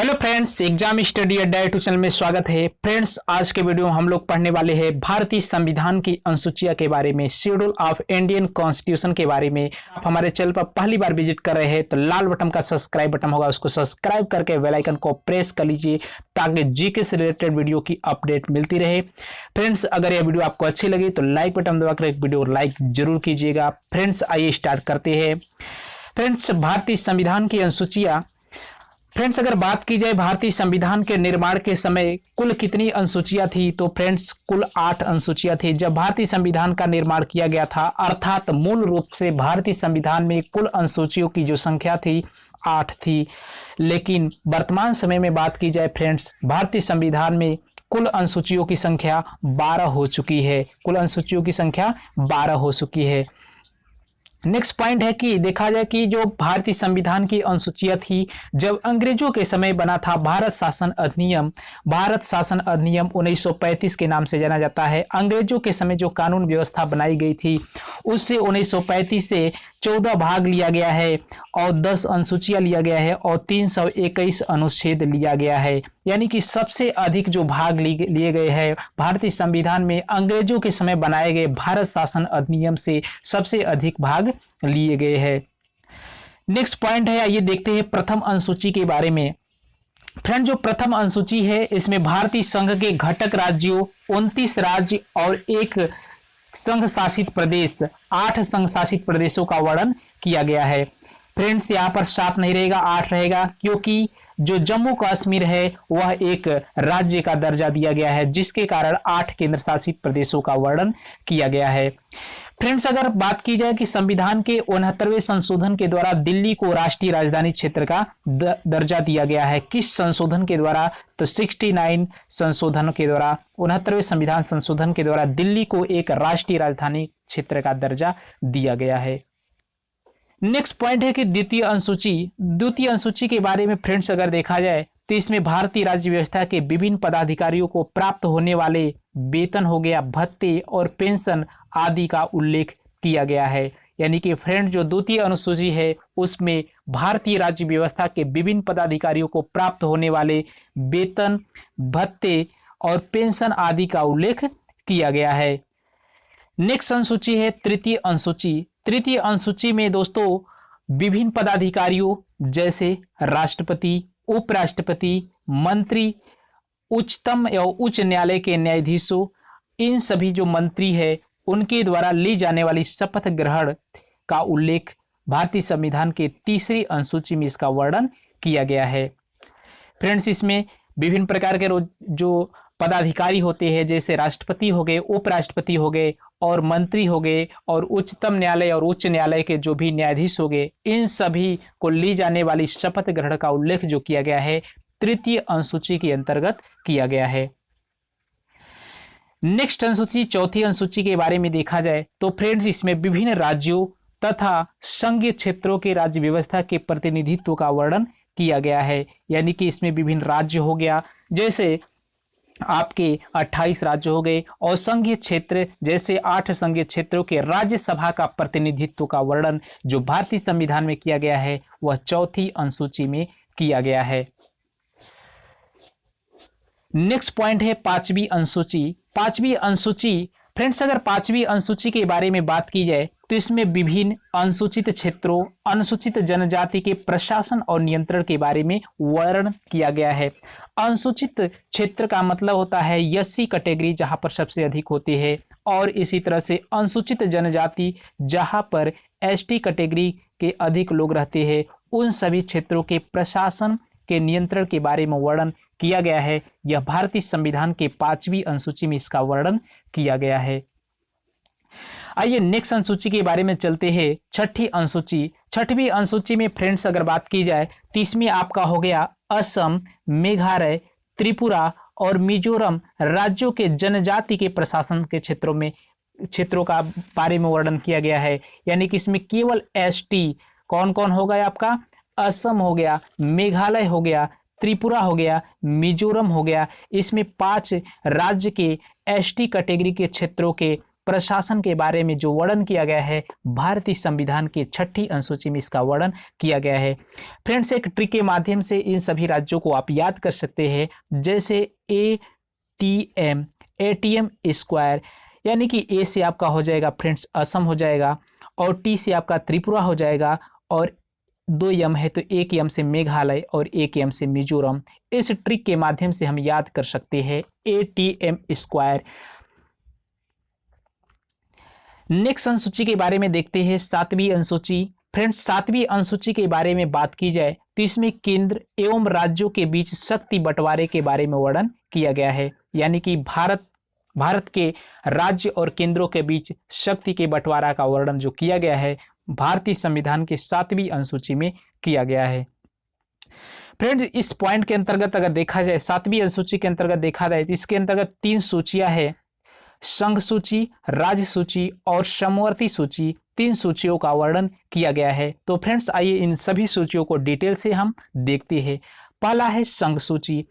Hello friends, exam study अड्डा YouTube channel में स्वागत है। फ्रेंड्स, आज के वीडियो में हम लोग पढ़ने वाले हैं भारतीय संविधान की अनुसूचियां के बारे में, शेड्यूल ऑफ इंडियन कॉन्स्टिट्यूशन के बारे में। आप हमारे चैनल पर पहली बार विजिट कर रहे हैं तो लाल बटन का सब्सक्राइब बटन होगा, उसको सब्सक्राइब करके बेल आइकन को प्रेस कर लीजिए ताकि जीके से रिलेटेड वीडियो की अपडेट मिलती रहे। फ्रेंड्स, अगर यह वीडियो आपको अच्छी लगी तो लाइक बटन दबाकर एक वीडियो लाइक जरूर कीजिएगा। फ्रेंड्स, आइए स्टार्ट करते हैं। फ्रेंड्स, भारतीय संविधान की अनुसूचियां। फ्रेंड्स, अगर बात की जाए भारतीय संविधान के निर्माण के समय कुल कितनी अनुसूचियां थी, तो फ्रेंड्स कुल 8 अनुसूचियां थी जब भारतीय संविधान का निर्माण किया गया था। अर्थात मूल रूप से भारतीय संविधान में कुल अनुसूचियों की जो संख्या थी 8 थी। लेकिन वर्तमान समय में बात की जाए फ्रेंड्स, भारतीय संविधान में कुल अनुसूचियों की संख्या 12 हो चुकी है। कुल अनुसूचियों की संख्या 12 हो चुकी है। नेक्स्ट पॉइंट है कि देखा जाए कि जो भारतीय संविधान की अनुसूचियां थी जब अंग्रेजों के समय बना था भारत शासन अधिनियम। भारत शासन अधिनियम 1935 के नाम से जाना जाता है। अंग्रेजों के समय जो कानून व्यवस्था बनाई गई थी उससे 1935 से 14 भाग लिया गया है और 10 अनुसूचियां लिया गया है और 321 अनुच्छेद लिया गया है। यानी कि सबसे अधिक जो भाग लिए गए हैं भारतीय संविधान में अंग्रेजों के समय बनाए गए भारत शासन अधिनियम से सबसे अधिक भाग लिए गए हैं। नेक्स्ट पॉइंट है, आइए देखते हैं प्रथम अनुसूची के बारे में। फ्रेंड, जो प्रथम अनुसूची है इसमें भारतीय संघ के घटक राज्यों 29 राज्य और एक संघ शासित प्रदेश, 8 संघ शासित प्रदेशों का वर्णन किया गया है। फ्रेंड्स, यहाँ पर 7 नहीं रहेगा, 8 रहेगा, क्योंकि जो जम्मू कश्मीर है वह एक राज्य का दर्जा दिया गया है, जिसके कारण 8 केंद्र शासित प्रदेशों का वर्णन किया गया है। फ्रेंड्स, अगर बात की जाए कि संविधान के 69वें संशोधन के द्वारा दिल्ली को राष्ट्रीय राजधानी क्षेत्र का दर्जा दिया गया है। किस संशोधन के द्वारा? तो 69 संशोधन के द्वारा, 69वें संविधान संशोधन के द्वारा दिल्ली को एक राष्ट्रीय राजधानी क्षेत्र का दर्जा दिया गया है। नेक्स्ट पॉइंट है कि द्वितीय अनुसूची। द्वितीय अनुसूची के बारे में फ्रेंड्स अगर देखा जाए तो इसमें भारतीय राज्य व्यवस्था के विभिन्न पदाधिकारियों को प्राप्त होने वाले वेतन हो गया, भत्ते और पेंशन आदि का उल्लेख किया गया है। यानी कि फ्रेंड जो द्वितीय अनुसूची है उसमें भारतीय राज्य व्यवस्था के विभिन्न पदाधिकारियों को प्राप्त होने वाले वेतन, भत्ते और पेंशन आदि का उल्लेख किया गया है। नेक्स्ट अनुसूची है तृतीय अनुसूची। तृतीय अनुसूची में दोस्तों विभिन्न पदाधिकारियों जैसे राष्ट्रपति, उपराष्ट्रपति, मंत्री, उच्चतम एवं उच्च न्यायालय के न्यायाधीशों, इन सभी जो मंत्री है उनके द्वारा ली जाने वाली शपथ ग्रहण का उल्लेख भारतीय संविधान के तीसरी अनुसूची में इसका वर्णन किया गया है। फ्रेंड्स, इसमें विभिन्न प्रकार के जो पदाधिकारी होते हैं जैसे राष्ट्रपति हो गए, उपराष्ट्रपति हो गए और मंत्री हो गए और उच्चतम न्यायालय और उच्च न्यायालय के जो भी न्यायाधीश हो गए, इन सभी को ली जाने वाली शपथ ग्रहण का उल्लेख जो किया गया है तृतीय अनुसूची के अंतर्गत किया गया है। नेक्स्ट अनुसूची चौथी अनुसूची के बारे में देखा जाए तो फ्रेंड्स इसमें विभिन्न राज्यों तथा संघीय क्षेत्रों के राज्य व्यवस्था के प्रतिनिधित्व का वर्णन किया गया है। यानी कि इसमें विभिन्न राज्य हो गया, जैसे आपके 28 राज्य हो गए और संघीय क्षेत्र जैसे 8 संघीय क्षेत्रों के राज्यसभा का प्रतिनिधित्व का वर्णन जो भारतीय संविधान में किया गया है वह चौथी अनुसूची में किया गया है। नेक्स्ट पॉइंट है पांचवी अनुसूची। पांचवी अनुसूची फ्रेंड्स, अगर पांचवी अनुसूची के बारे में बात की जाए तो इसमें विभिन्न अनुसूचित क्षेत्रों, अनुसूचित जनजाति के प्रशासन और नियंत्रण के बारे में वर्णन किया गया है। अनुसूचित क्षेत्र का मतलब होता है एससी कैटेगरी जहां पर सबसे अधिक होती है, और इसी तरह से अनुसूचित जनजाति जहां पर एसटी कैटेगरी के अधिक लोग रहते हैं, उन सभी क्षेत्रों के प्रशासन के नियंत्रण के बारे में वर्णन किया गया है। यह भारतीय संविधान के 5वीं अनुसूची में इसका वर्णन किया गया है। आइए नेक्स्ट अनुसूची के बारे में चलते हैं। छठी अनुसूची। छठवीं अनुसूची में फ्रेंड्स अगर बात की जाए तो इसमें आपका हो गया असम, मेघालय, त्रिपुरा और मिजोरम राज्यों के जनजाति के प्रशासन के क्षेत्रों का बारे में वर्णन किया गया है। यानी कि इसमें केवल एसटी कौन कौन हो गया? आपका असम हो गया, मेघालय हो गया, त्रिपुरा हो गया, मिजोरम हो गया। इसमें 5 राज्य के एसटी कैटेगरी के क्षेत्रों के प्रशासन के बारे में जो वर्णन किया गया है भारतीय संविधान की 6ठी अनुसूची में इसका वर्णन किया गया है। फ्रेंड्स, एक ट्रिक के माध्यम से इन सभी राज्यों को आप याद कर सकते हैं, जैसे एटीएम स्क्वायर, यानी कि ए से आपका हो जाएगा फ्रेंड्स असम हो जाएगा, और टी से आपका त्रिपुरा हो जाएगा, और 2 यम है तो 1 यम से मेघालय और 1 यम से मिजोरम। इस ट्रिक के माध्यम से हम याद कर सकते हैं एटीएम स्क्वायर। नेक्स्ट अनुसूची के बारे में देखते हैं 7वीं अनुसूची। फ्रेंड्स, 7वीं अनुसूची के बारे में बात की जाए तो इसमें केंद्र एवं राज्यों के बीच शक्ति बंटवारे के बारे में वर्णन किया गया है, यानी कि भारत के राज्य और केंद्रों के बीच शक्ति के बंटवारा का वर्णन जो किया गया है भारतीय संविधान के 7वीं अनुसूची में किया गया है। फ्रेंड्स, इस पॉइंट के अंतर्गत अगर देखा जाए 7वीं अनुसूची के अंतर्गत देखा जाए तो इसके अंतर्गत 3 सूचियां हैं, संघ सूची, राज्य सूची और समवर्ती सूची। 3 सूचियों का वर्णन किया गया है। तो फ्रेंड्स, आइए इन सभी सूचियों को डिटेल से हम देखते हैं। पहला है संघ सूची।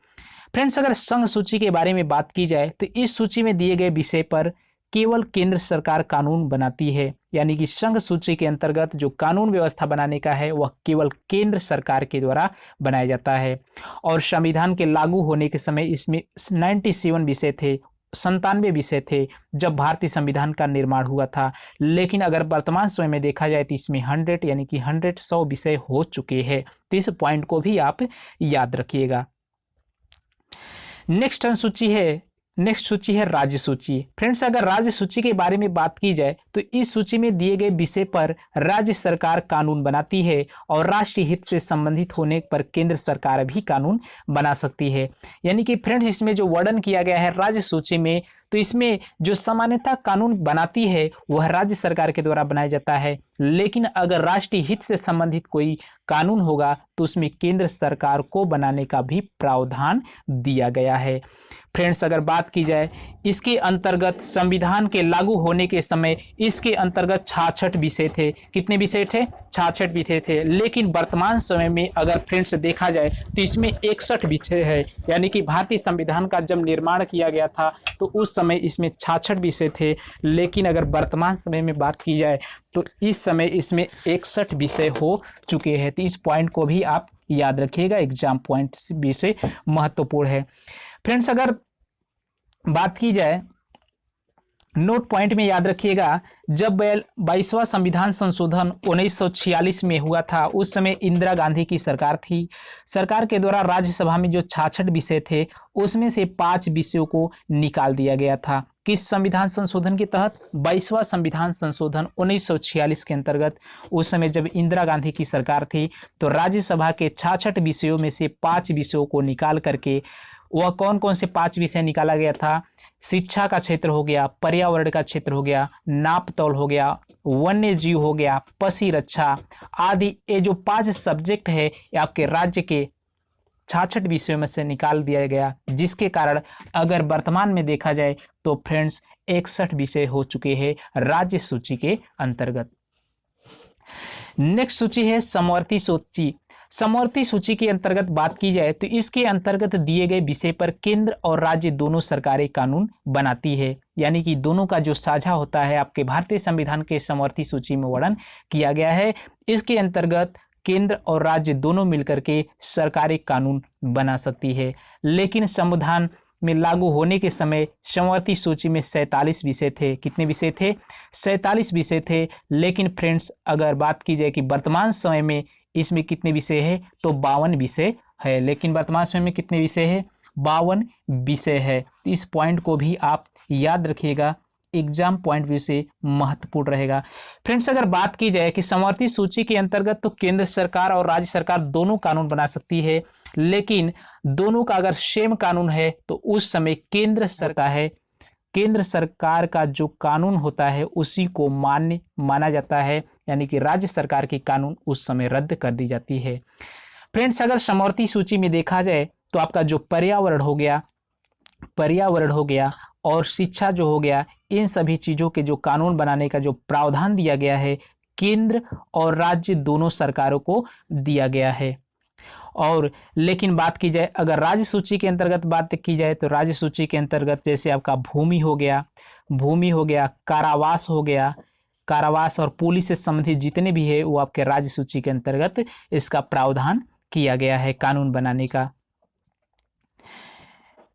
फ्रेंड्स, अगर संघ सूची के बारे में बात की जाए तो इस सूची में दिए गए विषय पर केवल केंद्र सरकार कानून बनाती है, यानी कि संघ सूची के अंतर्गत जो कानून व्यवस्था बनाने का है वह केवल केंद्र सरकार के द्वारा बनाया जाता है। और संविधान के लागू होने के समय इसमें 97 विषय थे, 97 विषय थे जब भारतीय संविधान का निर्माण हुआ था। लेकिन अगर वर्तमान समय में देखा जाए तो इसमें 100 यानी कि 100 विषय हो चुके हैं। तो इस पॉइंट को भी आप याद रखिएगा। नेक्स्ट सूची है राज्य सूची। फ्रेंड्स, अगर राज्य सूची के बारे में बात की जाए तो इस सूची में दिए गए विषय पर राज्य सरकार कानून बनाती है और राष्ट्रीय हित से संबंधित होने पर केंद्र सरकार भी कानून बना सकती है। यानी कि फ्रेंड्स, इसमें जो वर्णन किया गया है राज्य सूची में, तो इसमें जो सामान्यतः कानून बनाती है वह राज्य सरकार के द्वारा बनाया जाता है, लेकिन अगर राष्ट्रीय हित से संबंधित कोई कानून होगा तो उसमें केंद्र सरकार को बनाने का भी प्रावधान दिया गया है। फ्रेंड्स, अगर बात की जाए इसके अंतर्गत संविधान के लागू होने के समय इसके अंतर्गत 66 विषय थे। कितने विषय थे? 66 विषय थे। लेकिन वर्तमान समय में अगर फ्रेंड्स देखा जाए तो इसमें 61 विषय है, यानी कि भारतीय संविधान का जब निर्माण किया गया था तो उस समय इसमें 66 विषय थे। लेकिन अगर वर्तमान समय में बात की जाए तो इस समय इसमें 61 विषय हो चुके हैं। तो इस पॉइंट को भी आप याद रखिएगा, एग्जाम पॉइंट विषय महत्वपूर्ण है। फ्रेंड्स, अगर बात की जाए नोट पॉइंट में याद रखिएगा, जब 22वां संविधान संशोधन 1946 में हुआ था उस समय इंदिरा गांधी की सरकार थी। सरकार के द्वारा राज्यसभा में जो 66 विषय थे उसमें से 5 विषयों को निकाल दिया गया था। किस संविधान संशोधन के तहत? 22वां संविधान संशोधन 1946 के अंतर्गत उस समय जब इंदिरा गांधी की सरकार थी तो राज्यसभा के 66 विषयों में से 5 विषयों को निकाल करके, वह कौन कौन से 5 विषय निकाला गया था? शिक्षा का क्षेत्र हो गया, पर्यावरण का क्षेत्र हो गया, नाप तौल हो गया, वन्य जीव हो गया, पशु रक्षा आदि। ये जो 5 सब्जेक्ट है ये आपके राज्य के 66 विषयों में से निकाल दिया गया, जिसके कारण अगर वर्तमान में देखा जाए तो फ्रेंड्स 61 विषय हो चुके हैं राज्य सूची के अंतर्गत। नेक्स्ट सूची है समवर्ती सूची। समवर्ती सूची के अंतर्गत बात की जाए तो इसके अंतर्गत दिए गए विषय पर केंद्र और राज्य दोनों सरकारें कानून बनाती है, यानी कि दोनों का जो साझा होता है आपके भारतीय संविधान के समवर्ती सूची में वर्णन किया गया है। इसके अंतर्गत केंद्र और राज्य दोनों मिलकर के सरकारें कानून बना सकती है। लेकिन संविधान में लागू होने के समय समवर्ती सूची में 47 विषय थे। कितने विषय थे? 47 विषय थे। लेकिन फ्रेंड्स, अगर बात की जाए कि वर्तमान समय में इसमें कितने विषय है तो 52 विषय है। लेकिन वर्तमान समय में कितने विषय है? 52 विषय है। तो इस पॉइंट को भी आप याद रखिएगा, एग्जाम पॉइंट व्यू से महत्वपूर्ण रहेगा। फ्रेंड्स, अगर बात की जाए कि समवर्ती सूची के अंतर्गत तो केंद्र सरकार और राज्य सरकार दोनों कानून बना सकती है, लेकिन दोनों का अगर सेम कानून है तो उस समय केंद्र सरकार का जो कानून होता है उसी को मान्य माना जाता है, यानी कि राज्य सरकार की कानून उस समय रद्द कर दी जाती है। फ्रेंड्स, अगर समवर्ती सूची में देखा जाए तो आपका जो पर्यावरण हो गया और शिक्षा जो हो गया, इन सभी चीज़ों के जो कानून बनाने का जो प्रावधान दिया गया है केंद्र और राज्य दोनों सरकारों को दिया गया है। और लेकिन बात की जाए अगर राज्य सूची के अंतर्गत बात की जाए तो राज्य सूची के अंतर्गत जैसे आपका भूमि हो गया, भूमि हो गया, कारावास हो गया, कारावास और पुलिस से संबंधित जितने भी है वो आपके राज्य सूची के अंतर्गत इसका प्रावधान किया गया है कानून बनाने का।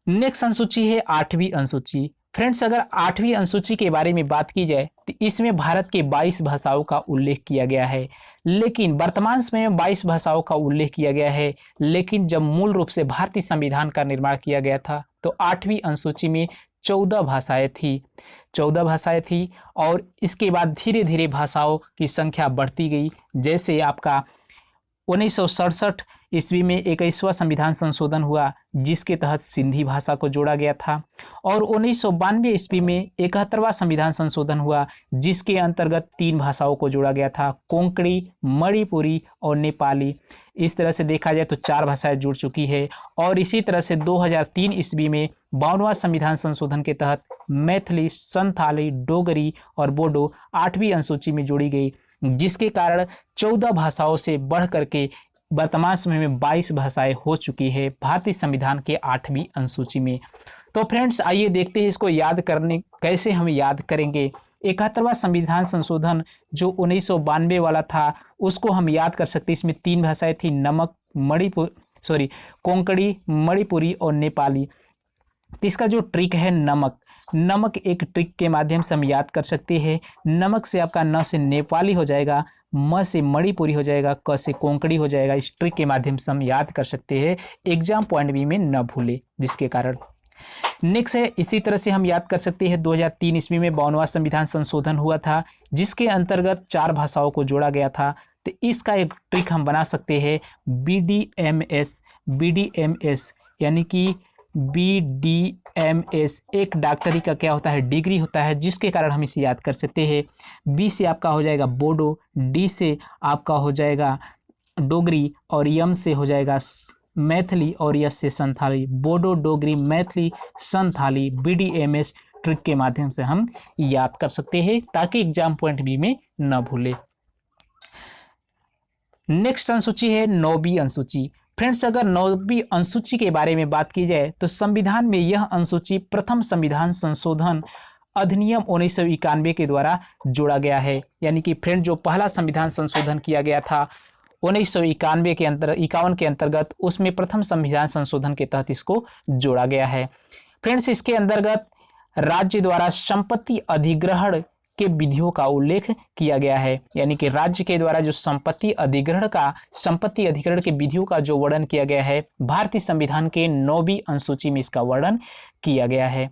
नेक्स्ट अनुसूची है 8वीं अनुसूची। फ्रेंड्स, अगर 8वीं अनुसूची के बारे में बात की जाए तो इसमें भारत के 22 भाषाओं का उल्लेख किया गया है, लेकिन वर्तमान समय में 22 भाषाओं का उल्लेख किया गया है, लेकिन जब मूल रूप से भारतीय संविधान का निर्माण किया गया था तो 8वीं अनुसूची में 14 भाषाएं थी, 14 भाषाएं थी। और इसके बाद धीरे धीरे भाषाओं की संख्या बढ़ती गई। जैसे आपका 1967 ईस्वी में 21वां संविधान संशोधन हुआ, जिसके तहत सिंधी भाषा को जोड़ा गया था, और 1992 ईस्वी में 71वां संविधान संशोधन हुआ, जिसके अंतर्गत 3 भाषाओं को जोड़ा गया था, कोंकणी, मणिपुरी और नेपाली। इस तरह से देखा जाए तो 4 भाषाएं जुड़ चुकी है। और इसी तरह से 2003 ईस्वी में 52वां संविधान संशोधन के तहत मैथिली, संथाली, डोगरी और बोडो 8वीं अनुसूची में जोड़ी गई, जिसके कारण 14 भाषाओं से बढ़ करके वर्तमान समय में 22 भाषाएं हो चुकी है भारतीय संविधान के 8वीं अनुसूची में। तो फ्रेंड्स, आइए देखते हैं इसको याद करने कैसे हम याद करेंगे। 71वां संविधान संशोधन जो 1992 वाला था उसको हम याद कर सकते हैं। इसमें 3 भाषाएं थी, कोंकणी, मणिपुरी और नेपाली। तो इसका जो ट्रिक है नमक एक ट्रिक के माध्यम से हम याद कर सकते हैं। नमक से आपका न से नेपाली हो जाएगा, म से मणिपुरी हो जाएगा, क से कोंकणी हो जाएगा। इस ट्रिक के माध्यम से हम याद कर सकते हैं, एग्जाम पॉइंट भी में न भूले, जिसके कारण। नेक्स्ट है, इसी तरह से हम याद कर सकते हैं 2003 ईस्वी में 52वां संविधान संशोधन हुआ था, जिसके अंतर्गत 4 भाषाओं को जोड़ा गया था। तो इसका एक ट्रिक हम बना सकते हैं, BDMS यानी कि BDMS एक डॉक्टरी का क्या होता है, डिग्री होता है, जिसके कारण हम इसे याद कर सकते हैं। B से आपका हो जाएगा बोडो, D से आपका हो जाएगा डोगरी और M से हो जाएगा मैथिली और S से संथाली। बोडो, डोगरी, मैथिली, संथाली, BDMS ट्रिक के माध्यम से हम याद कर सकते हैं, ताकि एग्जाम पॉइंट बी में न भूले। नेक्स्ट अनुसूची है 9वीं अनुसूची। फ्रेंड्स, अगर 9वीं अनुसूची के बारे में बात की जाए तो संविधान में यह अनुसूची प्रथम संविधान संशोधन अधिनियम 1991 के द्वारा जोड़ा गया है। यानी कि फ्रेंड, जो पहला संविधान संशोधन किया गया था 1991 के अंतर्गत, उसमें प्रथम संविधान संशोधन के तहत इसको जोड़ा गया है। फ्रेंड्स, इसके अंतर्गत राज्य द्वारा संपत्ति अधिग्रहण के विधियों का उल्लेख किया गया है। यानी कि राज्य के द्वारा जो संपत्ति अधिग्रहण के विधियों का जो वर्णन किया गया है, भारतीय संविधान के 9वीं अनुसूची में इसका वर्णन किया गया है।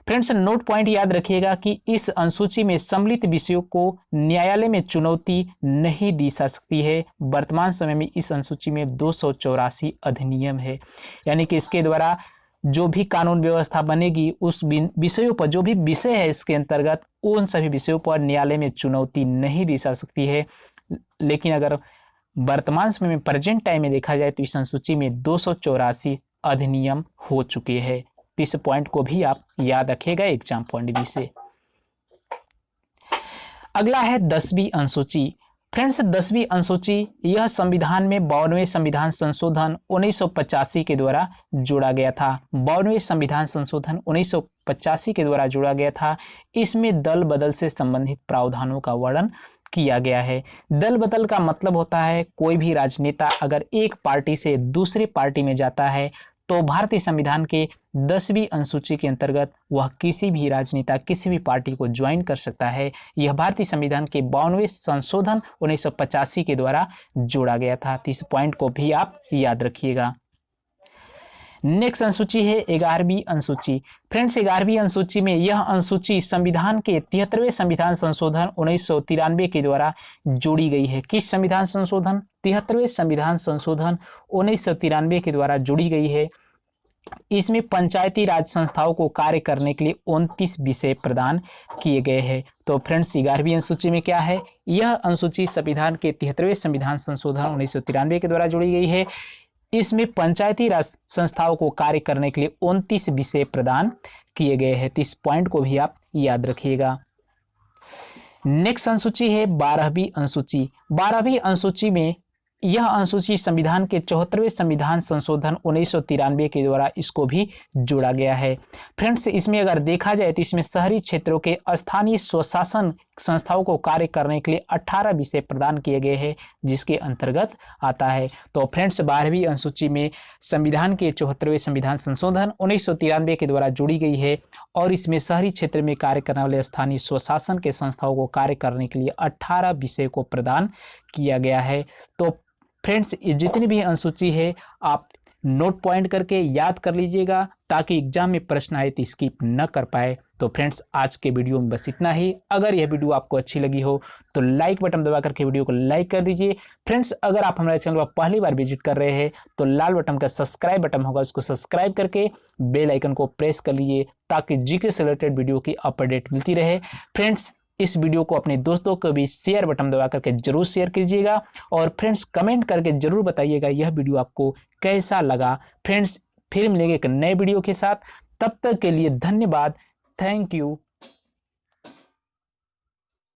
फ्रेंड्स, नोट पॉइंट याद रखिएगा कि इस अनुसूची में सम्मिलित विषयों को न्यायालय में चुनौती नहीं दी जा सकती है। वर्तमान समय में इस अनुसूची में 284 अधिनियम है। यानी कि इसके द्वारा जो भी कानून व्यवस्था बनेगी, उस विषयों पर, जो भी विषय है इसके अंतर्गत, उन सभी विषयों पर न्यायालय में चुनौती नहीं दी जा सकती है। लेकिन अगर वर्तमान समय में प्रेजेंट टाइम में देखा जाए तो इस अनुसूची में 284 अधिनियम हो चुके हैं। इस पॉइंट को भी आप याद रखिएगा एग्जाम पॉइंट बी से। अगला है 10वीं अनुसूची। फ्रेंड्स, 10वीं अनुसूची यह संविधान में 52वें संविधान संशोधन 1985 के द्वारा जोड़ा गया था। 52वें संविधान संशोधन 1985 के द्वारा जोड़ा गया था। इसमें दल बदल से संबंधित प्रावधानों का वर्णन किया गया है। दल बदल का मतलब होता है कोई भी राजनेता अगर एक पार्टी से दूसरी पार्टी में जाता है तो भारतीय संविधान के 10वीं अनुसूची के अंतर्गत वह किसी भी राजनेता किसी भी पार्टी को ज्वाइन कर सकता है। यह भारतीय संविधान के 52वें संशोधन 1985 के द्वारा जोड़ा गया था। तो इस पॉइंट को भी आप याद रखिएगा। नेक्स्ट अनुसूची है 11वीं अनुसूची। फ्रेंड्स, 11वीं अनुसूची में यह अनुसूची संविधान के 73वें संविधान संशोधन 1993 के द्वारा जोड़ी गई है। किस संविधान संशोधन? 73वें संविधान संशोधन 1993 के द्वारा जोड़ी गई है। इसमें पंचायती राज संस्थाओं को कार्य करने के लिए 29 विषय प्रदान किए गए हैं। तो फ्रेंड्स, 11वीं अनुसूची में क्या है? यह अनुसूची संविधान के 73वें संविधान संशोधन 1993 के द्वारा जोड़ी गई है। इसमें पंचायती राज संस्थाओं को कार्य करने के लिए 29 विषय प्रदान किए गए हैं। तो इस पॉइंट को भी आप याद रखिएगा। नेक्स्ट अनुसूची है 12वीं अनुसूची। 12वीं अनुसूची में यह अनुसूची संविधान के 74वें संविधान संशोधन 1993 के द्वारा इसको भी जोड़ा गया है। फ्रेंड्स, इसमें अगर देखा जाए तो इसमें शहरी क्षेत्रों के स्थानीय स्वशासन संस्थाओं को कार्य करने के लिए 18 विषय प्रदान किए गए हैं, जिसके अंतर्गत आता है। तो फ्रेंड्स, 12वीं अनुसूची में संविधान के 74वें संविधान संशोधन 1993 के द्वारा जोड़ी गई है और इसमें शहरी क्षेत्र में कार्य करने वाले स्थानीय स्वशासन के संस्थाओं को कार्य करने के लिए 18 विषय को प्रदान किया गया है। तो फ्रेंड्स, ये जितनी भी अनुसूची है आप नोट पॉइंट करके याद कर लीजिएगा ताकि एग्जाम में प्रश्न आए तो स्किप न कर पाए। तो फ्रेंड्स, आज के वीडियो में बस इतना ही। अगर यह वीडियो आपको अच्छी लगी हो तो लाइक बटन दबा करके वीडियो को लाइक कर दीजिए। फ्रेंड्स, अगर आप हमारे चैनल पर पहली बार विजिट कर रहे हैं तो लाल बटन का सब्सक्राइब बटन होगा, उसको सब्सक्राइब करके बेल आइकन को प्रेस कर लीजिए ताकि जीके से रिलेटेड वीडियो की अपडेट मिलती रहे। फ्रेंड्स, इस वीडियो को अपने दोस्तों को भी शेयर बटन दबा करके जरूर शेयर कीजिएगा और फ्रेंड्स कमेंट करके जरूर बताइएगा यह वीडियो आपको कैसा लगा। फ्रेंड्स, फिर मिलेंगे एक नए वीडियो के साथ, तब तक के लिए धन्यवाद। Thank you.